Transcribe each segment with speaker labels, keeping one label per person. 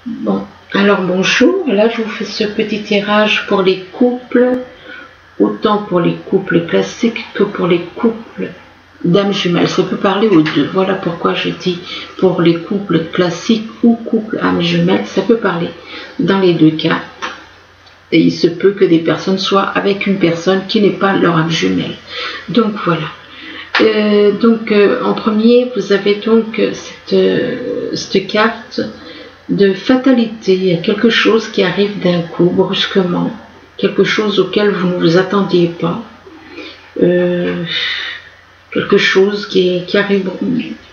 Speaker 1: Bon, alors bonjour, là je vous fais ce petit tirage pour les couples, autant pour les couples classiques que pour les couples d'âmes jumelles. Ça peut parler aux deux, voilà pourquoi je dis pour les couples classiques ou couples âmes jumelles, ça peut parler dans les deux cas. Et il se peut que des personnes soient avec une personne qui n'est pas leur âme jumelle. Donc voilà. En premier, vous avez donc cette carte de fatalité. Il y a quelque chose qui arrive d'un coup, brusquement, quelque chose auquel vous ne vous attendiez pas, quelque chose qui arrive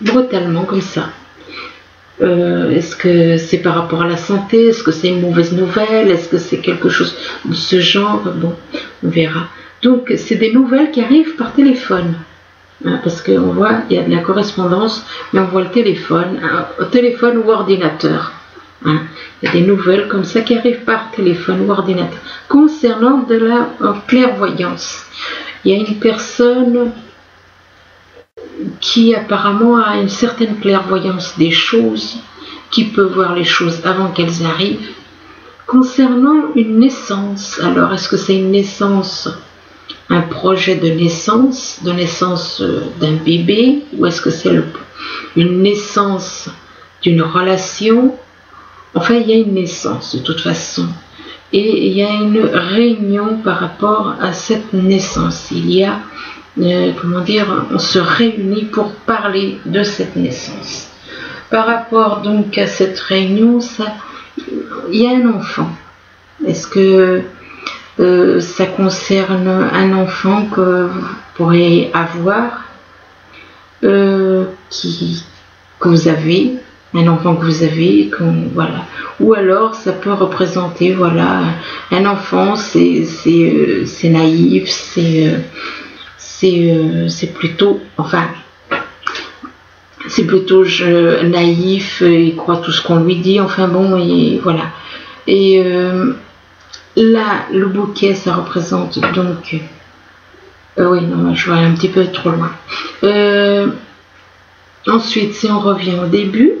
Speaker 1: brutalement comme ça. Est-ce que c'est par rapport à la santé? Est-ce que c'est une mauvaise nouvelle? Est-ce que c'est quelque chose de ce genre? Bon, on verra. Donc, c'est des nouvelles qui arrivent par téléphone. Parce qu'on voit, il y a de la correspondance, mais on voit le téléphone ou ordinateur. Il y a des nouvelles comme ça qui arrivent par téléphone ou ordinateur. Concernant de la clairvoyance, il y a une personne qui apparemment a une certaine clairvoyance des choses, qui peut voir les choses avant qu'elles arrivent. Concernant une naissance, alors est-ce que c'est une naissance, un projet de naissance d'un bébé, ou est-ce que c'est une naissance d'une relation? Enfin, il y a une naissance de toute façon, et il y a une réunion par rapport à cette naissance. Il y a, on se réunit pour parler de cette naissance. Par rapport donc à cette réunion, il y a un enfant. Est-ce que ça concerne un enfant que vous pourrez avoir, que vous avez, un enfant que vous avez, voilà. Ou alors ça peut représenter, voilà, un enfant, c'est naïf, c'est plutôt, enfin, c'est plutôt naïf, il croit tout ce qu'on lui dit, enfin bon, et voilà. Et là, le bouquet, ça représente donc, oui, non, je vais aller un petit peu trop loin. Ensuite, si on revient au début,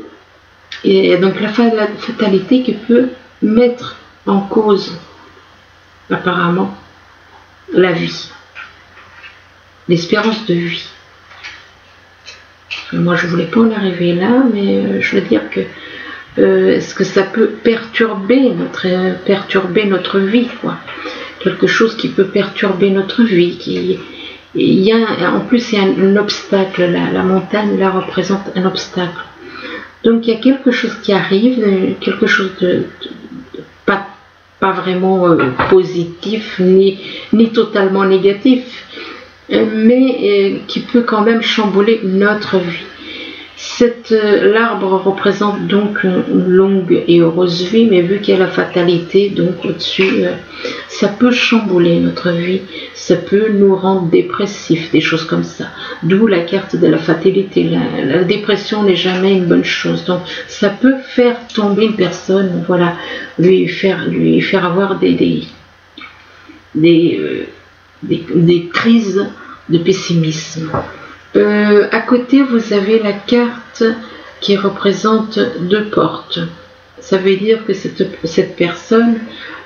Speaker 1: et donc la fatalité qui peut mettre en cause, apparemment, la vie, l'espérance de vie. Moi, je ne voulais pas en arriver là, mais je veux dire que est-ce que ça peut perturber notre vie, quoi. Quelque chose qui peut perturber notre vie. En plus, il y a un obstacle. La montagne, là, représente un obstacle. Donc, il y a quelque chose qui arrive, quelque chose de pas vraiment positif, ni totalement négatif, mais qui peut quand même chambouler notre vie. L'arbre représente donc une longue et heureuse vie, mais vu qu'il y a la fatalité donc au-dessus, ça peut chambouler notre vie, ça peut nous rendre dépressifs, des choses comme ça. D'où la carte de la fatalité. La dépression n'est jamais une bonne chose, donc ça peut faire tomber une personne, voilà, lui faire avoir des crises de pessimisme. À côté, vous avez la carte qui représente 2 portes. Ça veut dire que cette personne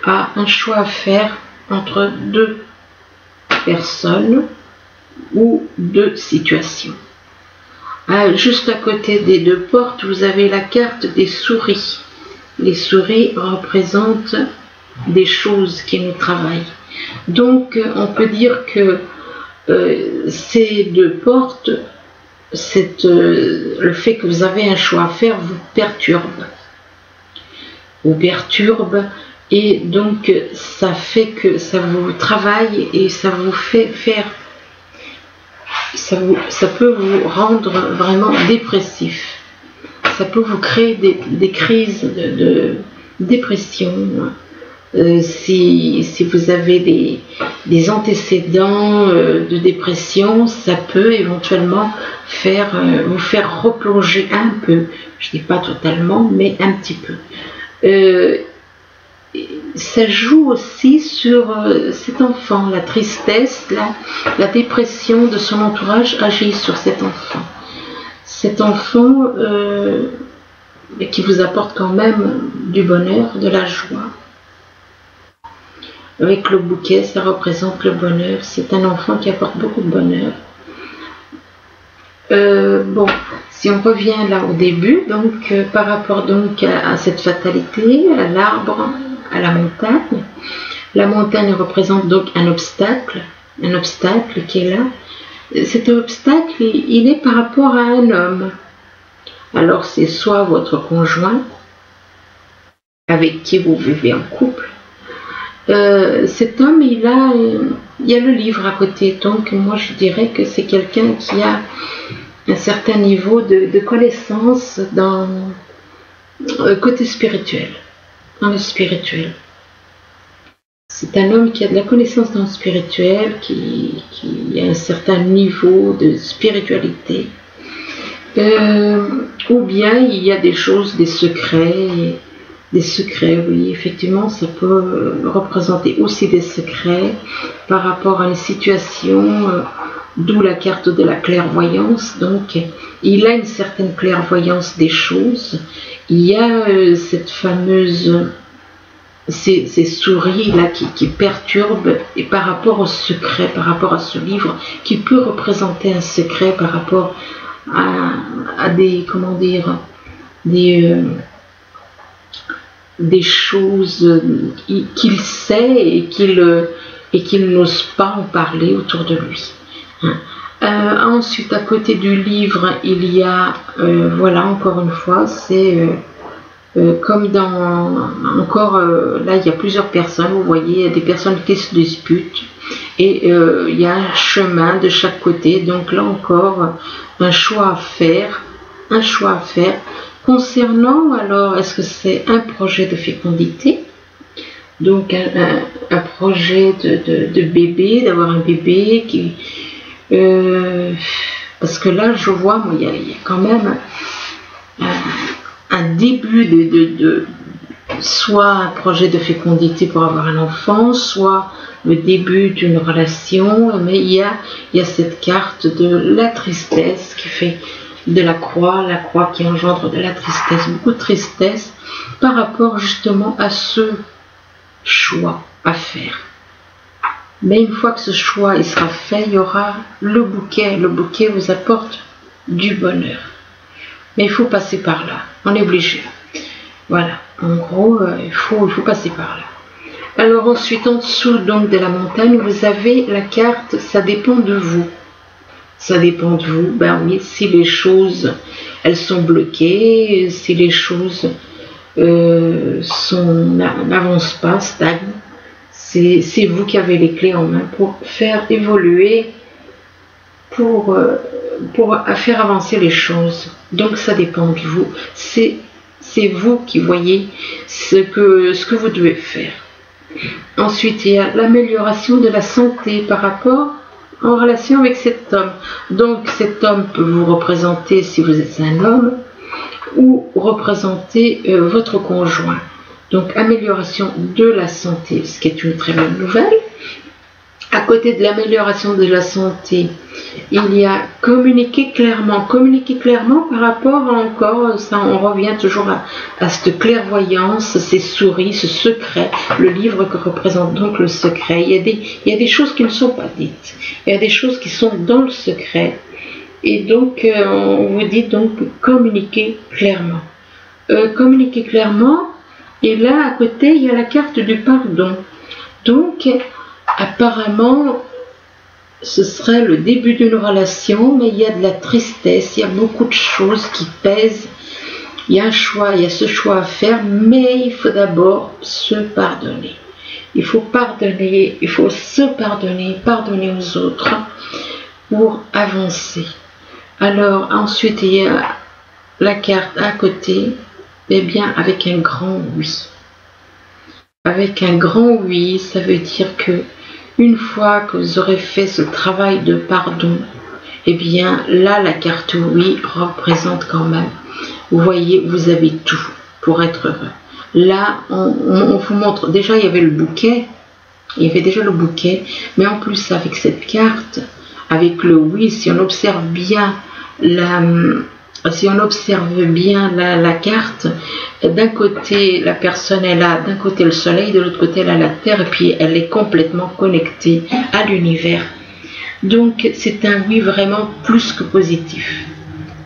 Speaker 1: a un choix à faire entre 2 personnes ou 2 situations. Juste à côté des 2 portes, vous avez la carte des souris. Les souris représentent des choses qui nous travaillent. Donc, on peut dire que ces 2 portes, le fait que vous avez un choix à faire vous perturbe, et donc ça fait que ça vous travaille et ça vous fait faire, ça peut vous rendre vraiment dépressif, ça peut vous créer des crises de dépression. Si vous avez des antécédents de dépression, ça peut éventuellement vous faire replonger un peu. Je ne dis pas totalement, mais un petit peu. Ça joue aussi sur cet enfant. La tristesse, la dépression de son entourage agit sur cet enfant. Cet enfant mais qui vous apporte quand même du bonheur, de la joie. Avec le bouquet, ça représente le bonheur. C'est un enfant qui apporte beaucoup de bonheur. Bon, si on revient là au début, donc par rapport donc à cette fatalité, à l'arbre, à la montagne représente donc un obstacle qui est là. Cet obstacle, il est par rapport à un homme. Alors c'est soit votre conjoint, avec qui vous vivez en couple. Cet homme, il y a le livre à côté, donc moi je dirais que c'est quelqu'un qui a un certain niveau de connaissance dans le côté spirituel, dans le spirituel. C'est un homme qui a de la connaissance dans le spirituel, qui a un certain niveau de spiritualité, ou bien il y a des choses, des secrets, oui, effectivement, ça peut représenter aussi des secrets par rapport à une situation, d'où la carte de la clairvoyance. Donc, il a une certaine clairvoyance des choses. Il y a cette fameuse, ces souris là qui perturbent, et par rapport au secret, par rapport à ce livre, qui peut représenter un secret par rapport à des, comment dire, des choses qu'il sait et qu'il n'ose pas en parler autour de lui. Ensuite, à côté du livre, il y a, voilà, encore une fois, c'est comme dans, encore, là, il y a plusieurs personnes, vous voyez, il y a des personnes qui se disputent, et il y a un chemin de chaque côté, donc là encore, un choix à faire, concernant, alors, est-ce que c'est un projet de fécondité, donc un projet de bébé, d'avoir un bébé qui... parce que là, je vois, moi, il y a quand même un début de soit un projet de fécondité pour avoir un enfant, soit le début d'une relation, mais il y a cette carte de la tristesse qui fait de la croix qui engendre de la tristesse, beaucoup de tristesse par rapport justement à ce choix à faire. Mais une fois que ce choix il sera fait, il y aura le bouquet. Le bouquet vous apporte du bonheur. Mais il faut passer par là, on est obligé. Voilà, en gros, il faut passer par là. Alors ensuite, en dessous donc de la montagne, vous avez la carte, ça dépend de vous. Ça dépend de vous, ben oui, si les choses, elles sont bloquées, si les choses n'avancent pas, stagnent, c'est vous qui avez les clés en main pour faire évoluer, pour faire avancer les choses. Donc ça dépend de vous, c'est vous qui voyez ce que vous devez faire. Ensuite, il y a l'amélioration de la santé par rapport en relation avec cet homme. Donc cet homme peut vous représenter si vous êtes un homme ou représenter votre conjoint. Donc amélioration de la santé, ce qui est une très bonne nouvelle. À côté de l'amélioration de la santé, il y a communiquer clairement par rapport à encore, ça on revient toujours à cette clairvoyance, ces souris, ce secret, le livre que représente donc le secret. Il y a des choses qui ne sont pas dites, il y a des choses qui sont dans le secret, et donc on vous dit donc communiquer clairement. Et là à côté il y a la carte du pardon. Donc apparemment, ce serait le début d'une relation, mais il y a de la tristesse, il y a beaucoup de choses qui pèsent, il y a un choix, il y a ce choix à faire, mais il faut d'abord se pardonner. Il faut pardonner, il faut se pardonner, pardonner aux autres pour avancer. Alors ensuite, il y a la carte à côté, eh bien avec un grand oui. Avec un grand oui, ça veut dire que une fois que vous aurez fait ce travail de pardon, eh bien là la carte oui représente quand même. Vous voyez, vous avez tout pour être heureux. Là, on vous montre, déjà il y avait le bouquet, mais en plus avec cette carte, avec le oui, si on observe bien si on observe bien la carte, d'un côté la personne elle a d'un côté le soleil, de l'autre côté elle a la terre, et puis elle est complètement connectée à l'univers. Donc c'est un oui vraiment plus que positif,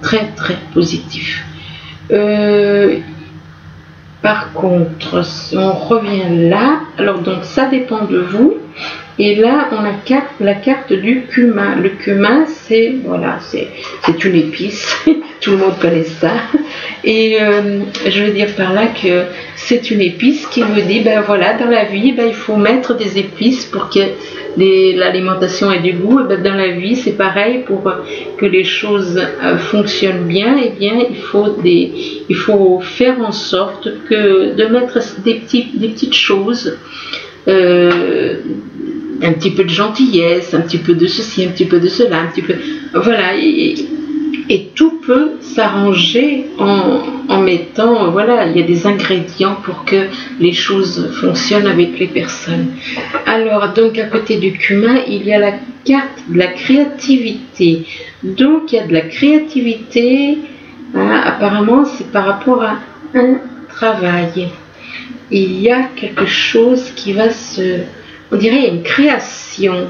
Speaker 1: très très positif. Par contre, si on revient là, alors donc ça dépend de vous. Et là, on a la carte du cumin. Le cumin, c'est voilà, c'est une épice. Tout le monde connaît ça. Et je veux dire par là que c'est une épice qui me dit, ben voilà, dans la vie, ben, il faut mettre des épices pour que l'alimentation ait du goût. Et ben, dans la vie, c'est pareil, pour que les choses fonctionnent bien. Et bien, il faut faire en sorte de mettre des petites choses. Un petit peu de gentillesse, un petit peu de ceci, un petit peu de cela, un petit peu... Voilà, et tout peut s'arranger en mettant... Voilà, il y a des ingrédients pour que les choses fonctionnent avec les personnes. Alors, donc, à côté du cumin, il y a la carte de la créativité. Donc, il y a de la créativité, hein, apparemment, c'est par rapport à un travail. Il y a quelque chose qui va on dirait une création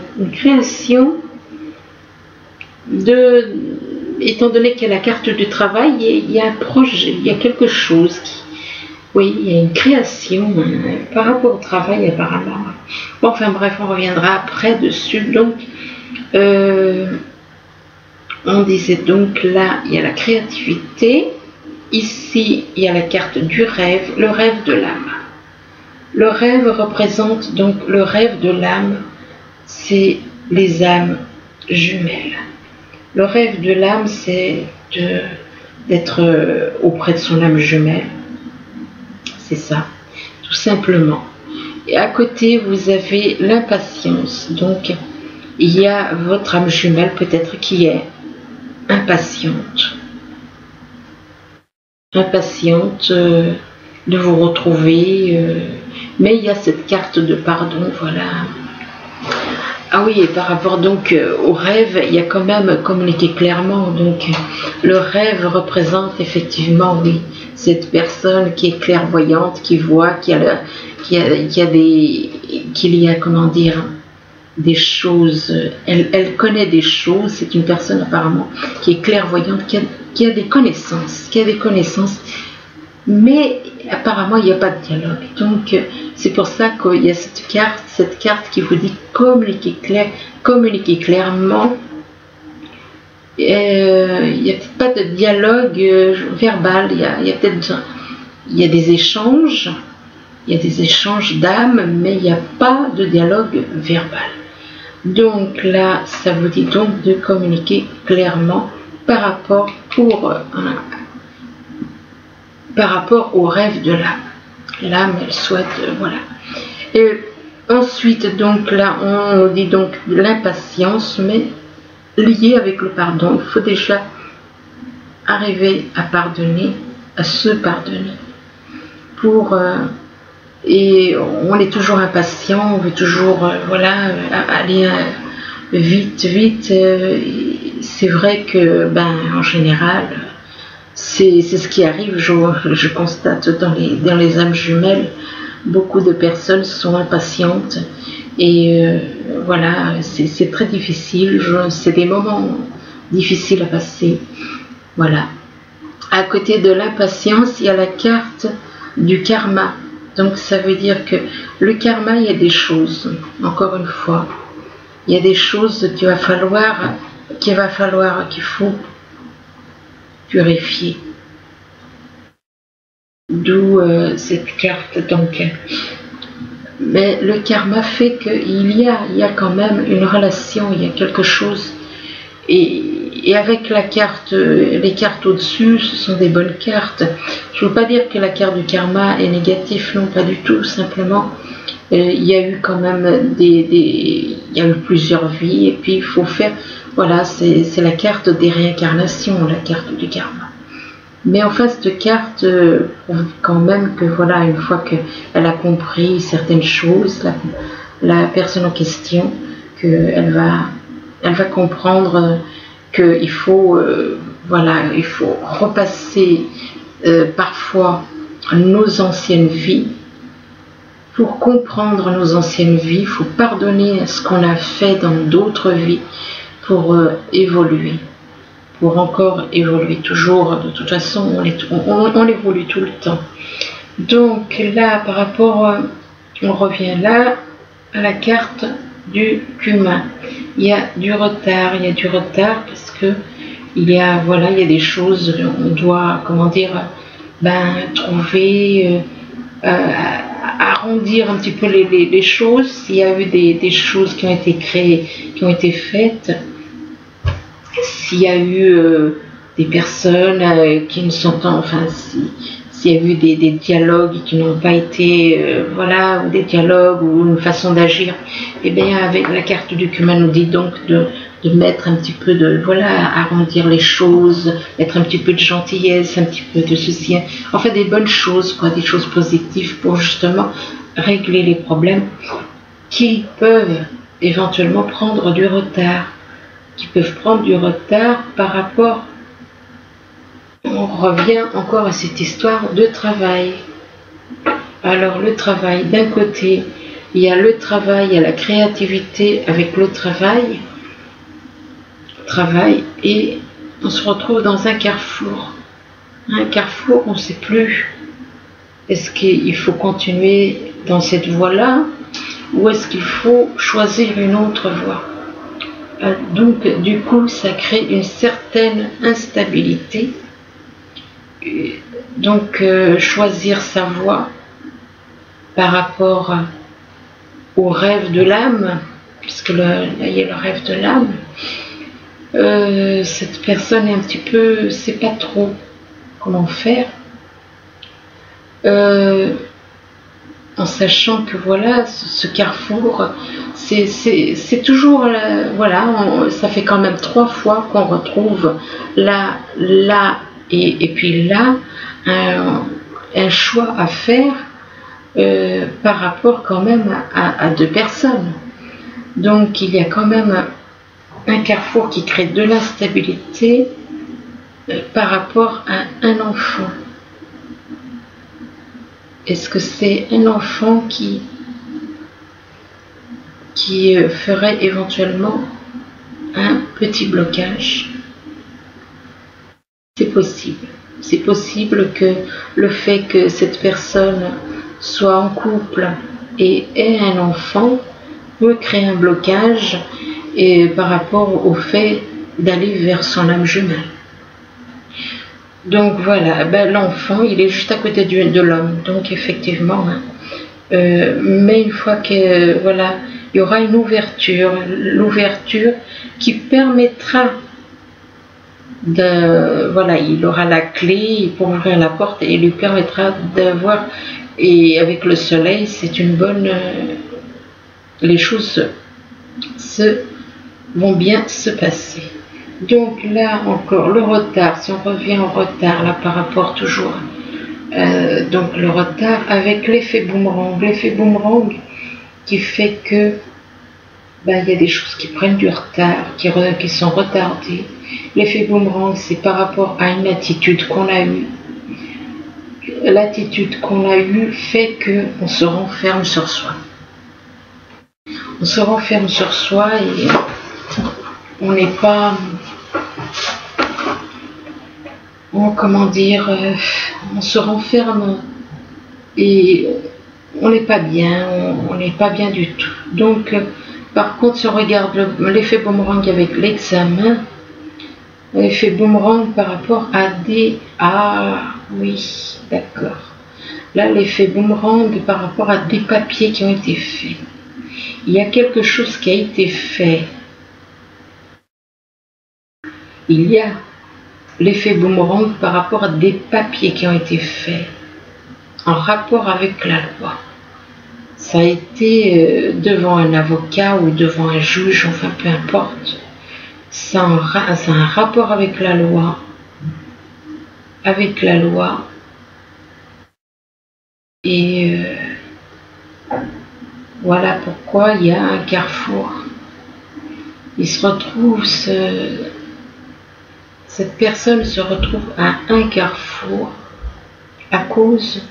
Speaker 1: étant donné qu'il y a la carte du travail, il y a un projet, il y a quelque chose oui, il y a une création par rapport au travail apparemment. Bon, enfin bref, on reviendra après dessus. Donc, on disait donc là, il y a la créativité. Ici, il y a la carte du rêve, le rêve de l'âme. Le rêve représente donc le rêve de l'âme, c'est les âmes jumelles. Le rêve de l'âme, c'est d'être auprès de son âme jumelle. C'est ça, tout simplement. Et à côté, vous avez l'impatience. Donc, il y a votre âme jumelle peut-être qui est impatiente. Impatiente de vous retrouver, mais il y a cette carte de pardon, voilà. Ah oui, et par rapport donc au rêve, il y a quand même communiqué clairement, donc le rêve représente effectivement, oui, cette personne qui est clairvoyante, qui voit, qu'il y a, comment dire, des choses, elle connaît des choses, c'est une personne apparemment qui est clairvoyante, qui a des connaissances, mais apparemment il n'y a pas de dialogue. Donc c'est pour ça qu'il y a cette carte qui vous dit communiquer clairement. Il n'y a peut-être pas de dialogue verbal, il y a des échanges, d'âme, mais il n'y a pas de dialogue verbal. Donc là, ça vous dit donc de communiquer clairement par rapport au rêve de l'âme. L'âme, elle souhaite, voilà. Et ensuite, donc là, on dit donc l'impatience, mais liée avec le pardon. Il faut déjà arriver à pardonner, à se pardonner. Et on est toujours impatient, on veut toujours, aller vite. C'est vrai que, en général, c'est ce qui arrive. Je constate dans les âmes jumelles, beaucoup de personnes sont impatientes et c'est très difficile. C'est des moments difficiles à passer. Voilà. À côté de l'impatience, il y a la carte du karma. Donc ça veut dire que le karma, il y a des choses, encore une fois, il y a des choses qu'il faut purifier. D'où cette carte. Donc, mais le karma fait qu'il y a quand même une relation, il y a quelque chose. Et avec les cartes au-dessus, ce sont des bonnes cartes. Je ne veux pas dire que la carte du karma est négative, non, pas du tout. Simplement, il y a eu quand même il y a eu plusieurs vies, et puis il faut faire, voilà, c'est la carte des réincarnations, la carte du karma. Mais en fait, cette carte prouve quand même que, voilà, une fois qu'elle a compris certaines choses, la personne en question, qu'elle va comprendre qu'il faut voilà, il faut repasser parfois nos anciennes vies. Pour comprendre nos anciennes vies, il faut pardonner ce qu'on a fait dans d'autres vies pour évoluer, pour encore évoluer. Toujours, de toute façon, on évolue tout le temps. Donc là, par rapport, on revient là à la carte du cumin. Il y a du retard, parce que il y a des choses, on doit, comment dire, trouver, arrondir un petit peu les choses. S'il y a eu des choses qui ont été créées, qui ont été faites, s'il y a eu des personnes qui ne sont pas, enfin, s'il y a eu des dialogues qui n'ont pas été, ou des dialogues ou une façon d'agir, et bien avec la carte du cumin nous dit donc de mettre un petit peu de, arrondir les choses, mettre un petit peu de gentillesse, un petit peu de ceci, en fait des bonnes choses, des choses positives pour justement régler les problèmes qui peuvent éventuellement prendre du retard, par rapport. On revient encore à cette histoire de travail. Alors le travail, d'un côté, il y a le travail, il y a la créativité avec le travail, et on se retrouve dans un carrefour. Un carrefour, on ne sait plus. Est-ce qu'il faut continuer dans cette voie-là, ou est-ce qu'il faut choisir une autre voie? Donc du coup, ça crée une certaine instabilité. Donc choisir sa voie par rapport au rêve de l'âme, puisque là il y a le rêve de l'âme, cette personne est un petit peu, sait pas trop comment faire, en sachant que ce carrefour, c'est toujours ça fait quand même 3 fois qu'on retrouve là et puis là un choix à faire par rapport quand même à 2 personnes. Donc il y a quand même un carrefour qui crée de l'instabilité par rapport à un enfant. Est-ce que c'est un enfant qui ferait éventuellement un petit blocage? C'est possible. C'est possible que le fait que cette personne soit en couple et ait un enfant peut créer un blocage par rapport au fait d'aller vers son âme jumelle. Donc voilà, l'enfant, il est juste à côté de l'homme. Donc effectivement, mais une fois que il y aura une l'ouverture qui permettra il aura la clé pour ouvrir la porte et lui permettra d'avoir, et avec le soleil, c'est une bonne, les choses vont bien se passer. Donc là encore, le retard, si on revient au retard, là par rapport toujours, donc le retard avec l'effet boomerang qui fait que il y a des choses qui prennent du retard, qui sont retardées. L'effet boomerang, c'est par rapport à une attitude qu'on a eue. L'attitude qu'on a eue fait qu'on se renferme sur soi. On se renferme sur soi et on n'est pas... on se renferme et on n'est pas bien, du tout. Donc, par contre, si on regarde l'effet boomerang avec l'examen, l'effet boomerang par rapport à des... Ah oui, d'accord. Là, l'effet boomerang par rapport à des papiers qui ont été faits. Il y a quelque chose qui a été fait. Il y a l'effet boomerang par rapport à des papiers qui ont été faits en rapport avec la loi. Ça a été devant un avocat ou devant un juge, enfin peu importe. Ça a un rapport avec la loi. Et voilà pourquoi il y a un carrefour. Il se retrouve cette personne se retrouve à un carrefour à cause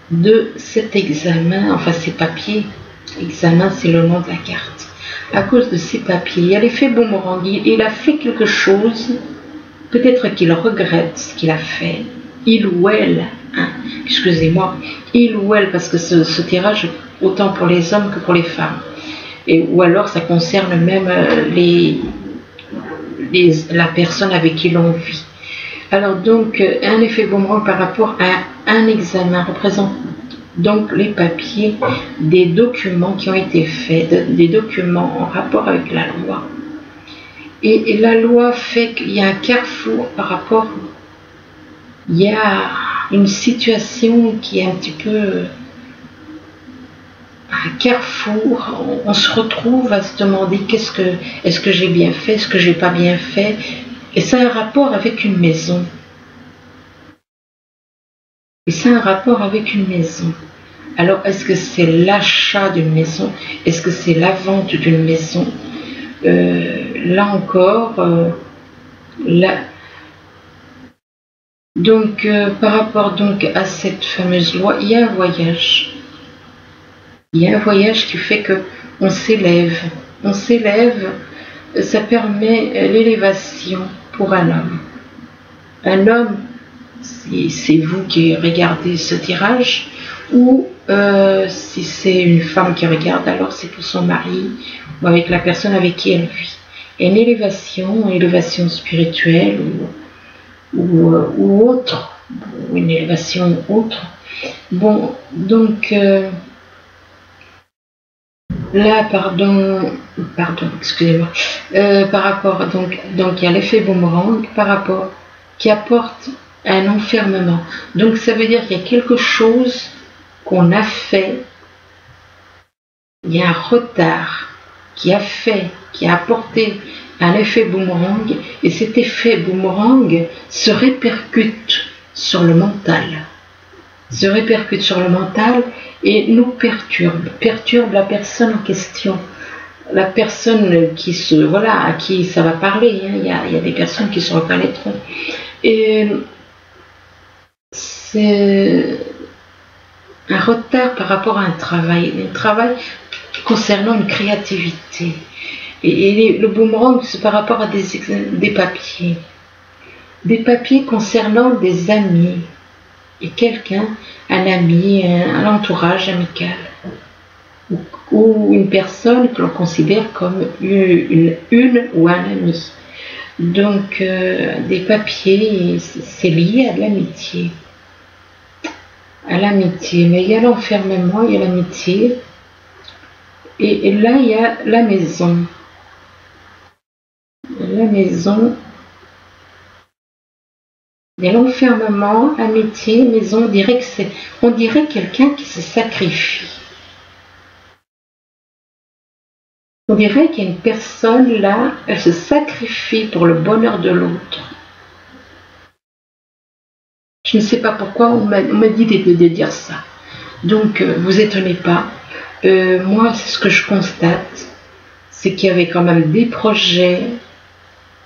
Speaker 1: de cet examen, enfin ces papiers. Examen, c'est le nom de la carte. À cause de ces papiers, il y a l'effet boomerang. Il a fait quelque chose, peut-être qu'il regrette ce qu'il a fait. Il ou elle, hein, excusez-moi, il ou elle, parce que ce tirage, autant pour les hommes que pour les femmes. Ou alors ça concerne même la personne avec qui l'on vit. Alors donc, un effet boomerang par rapport à un examen représente donc les papiers, des documents qui ont été faits, des documents en rapport avec la loi. Et la loi fait qu'il y a un carrefour par rapport, il y a une situation qui est un petit peu un carrefour. On se retrouve à se demander est-ce que j'ai bien fait, est-ce que j'ai pas bien fait. Et ça a un rapport avec une maison. Et ça a un rapport avec une maison. Alors, est-ce que c'est l'achat d'une maison? Est-ce que c'est la vente d'une maison? Là encore, donc, par rapport donc à cette fameuse loi, il y a un voyage. Il y a un voyage qui fait que on s'élève. On s'élève, ça permet l'élévation pour un homme. Un homme, c'est vous qui regardez ce tirage, ou si c'est une femme qui regarde, alors c'est pour son mari ou avec la personne avec qui elle vit. Et une élévation spirituelle ou autre, une élévation autre. Bon, donc là, excusez-moi, par rapport, donc il y a l'effet boomerang par rapport qui apporte un enfermement. Donc ça veut dire qu'il y a quelque chose qu'on a fait, il y a un retard qui a apporté un effet boomerang, et cet effet boomerang se répercute sur le mental. Et nous perturbe la personne en question. La personne à qui ça va parler, hein. Il y a des personnes qui se reconnaîtront. Et c'est un retard par rapport à un travail concernant une créativité. Et le boomerang, c'est par rapport à des papiers. Des papiers concernant des amis. Et un ami, un entourage amical. Ou une personne que l'on considère comme une ou un ami. Donc, des papiers, c'est lié à de l'amitié. Mais il y a l'enfermement, il y a l'amitié. Et là, il y a la maison. Il y a l'enfermement, amitié, maison. On dirait quelqu'un qui se sacrifie. On dirait qu'il y a une personne là, elle se sacrifie pour le bonheur de l'autre. Je ne sais pas pourquoi on m'a dit de dire ça. Donc, vous étonnez pas. Moi, c'est ce que je constate. C'est qu'il y avait quand même des projets,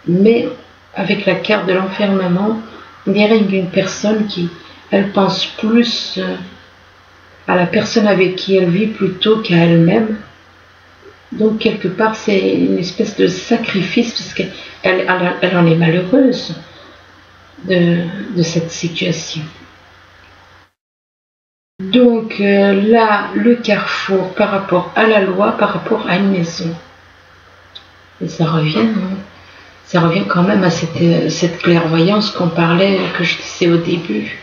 Speaker 1: mais avec la carte de l'enfermement, on dirait une personne elle pense plus à la personne avec qui elle vit plutôt qu'à elle-même. Donc, quelque part, c'est une espèce de sacrifice, parce qu'elle en est malheureuse de cette situation. Donc, là, le carrefour par rapport à la loi, par rapport à une maison. Et ça revient quand même à cette clairvoyance qu'on parlait, que je disais au début.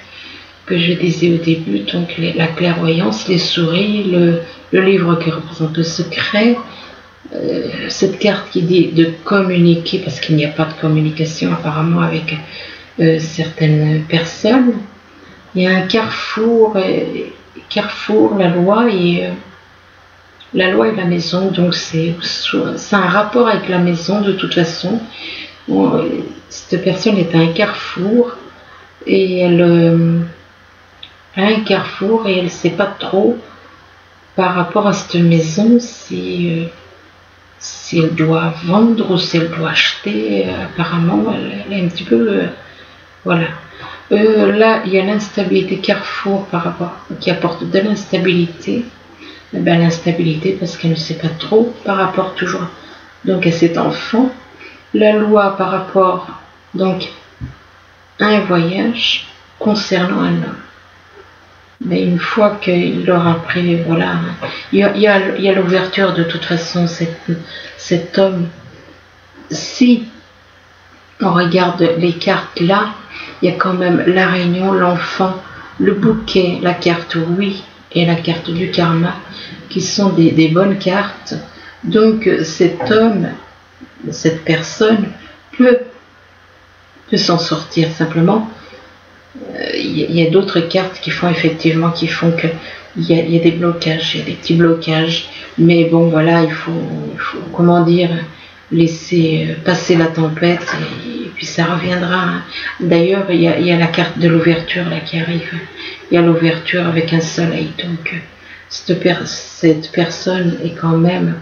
Speaker 1: Donc la clairvoyance, les souris, le livre qui représente le secret, cette carte qui dit de communiquer, parce qu'il n'y a pas de communication apparemment avec certaines personnes. Il y a un carrefour, la loi et la maison, donc c'est un rapport avec la maison de toute façon. Cette personne est à un carrefour et elle ne sait pas trop par rapport à cette maison si si elle doit vendre ou si elle doit acheter. Apparemment, elle est un petit peu... voilà. Là, il y a l'instabilité Carrefour par rapport, qui apporte de l'instabilité. Ben, l'instabilité parce qu'elle ne sait pas trop par rapport toujours donc à cet enfant. La loi par rapport donc à un voyage concernant un homme. Mais une fois qu'il l'aura pris, voilà, il y a l'ouverture de toute façon, cet homme. Si on regarde les cartes là, il y a quand même la réunion, l'enfant, le bouquet, la carte oui et la carte du karma, qui sont des bonnes cartes. Donc cet homme, cette personne peut s'en sortir simplement. Il y a d'autres cartes qui font effectivement, qui font que il y a des blocages, il y a des petits blocages, mais bon voilà, il faut comment dire, laisser passer la tempête et puis ça reviendra. D'ailleurs, il y a la carte de l'ouverture là qui arrive. Il y a l'ouverture avec un soleil, donc cette personne est quand même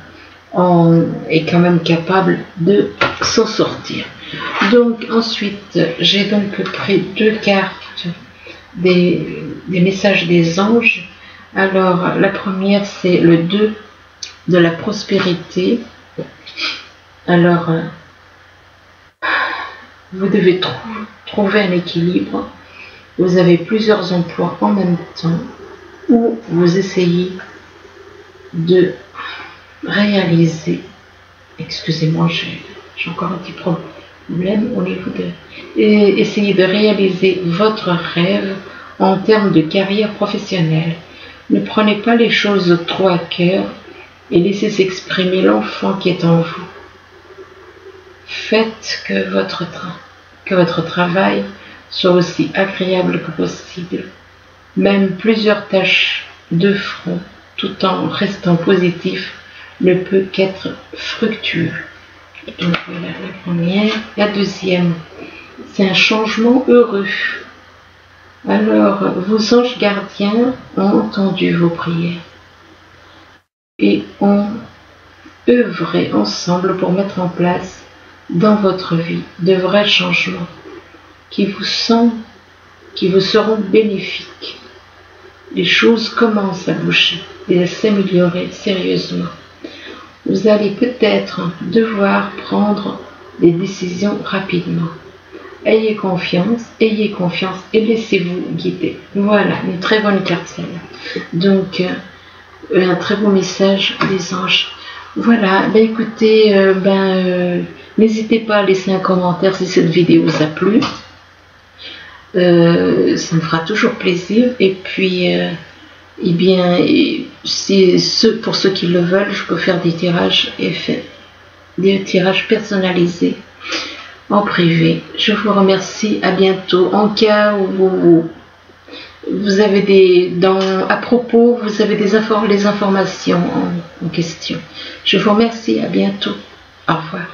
Speaker 1: capable de s'en sortir. Donc ensuite, j'ai donc pris 2 cartes des messages des anges. Alors la première, c'est le 2 de la prospérité. Alors vous devez trouver un équilibre. Vous avez plusieurs emplois en même temps, ou vous essayez de réaliser, excusez-moi, j'ai encore un petit problème au niveau et essayez de réaliser votre rêve en termes de carrière professionnelle. Ne prenez pas les choses trop à cœur et laissez s'exprimer l'enfant qui est en vous. Faites que votre travail soit aussi agréable que possible, même plusieurs tâches de front, tout en restant positif, ne peut qu'être fructueux. Donc voilà la première. La deuxième, c'est un changement heureux. Alors, vos anges gardiens ont entendu vos prières et ont œuvré ensemble pour mettre en place dans votre vie de vrais changements qui vous seront bénéfiques. Les choses commencent à bouger et à s'améliorer sérieusement. Vous allez peut-être devoir prendre des décisions rapidement. Ayez confiance et laissez-vous guider. Voilà, une très bonne carte celle-là. Donc, un très beau message des anges. Voilà, ben écoutez, n'hésitez pas à laisser un commentaire si cette vidéo vous a plu. Ça me fera toujours plaisir. Et puis, eh bien, pour ceux qui le veulent, je peux faire des tirages personnalisés en privé. Je vous remercie, à bientôt. En cas où vous avez à propos, vous avez les informations en question. Je vous remercie, à bientôt. Au revoir.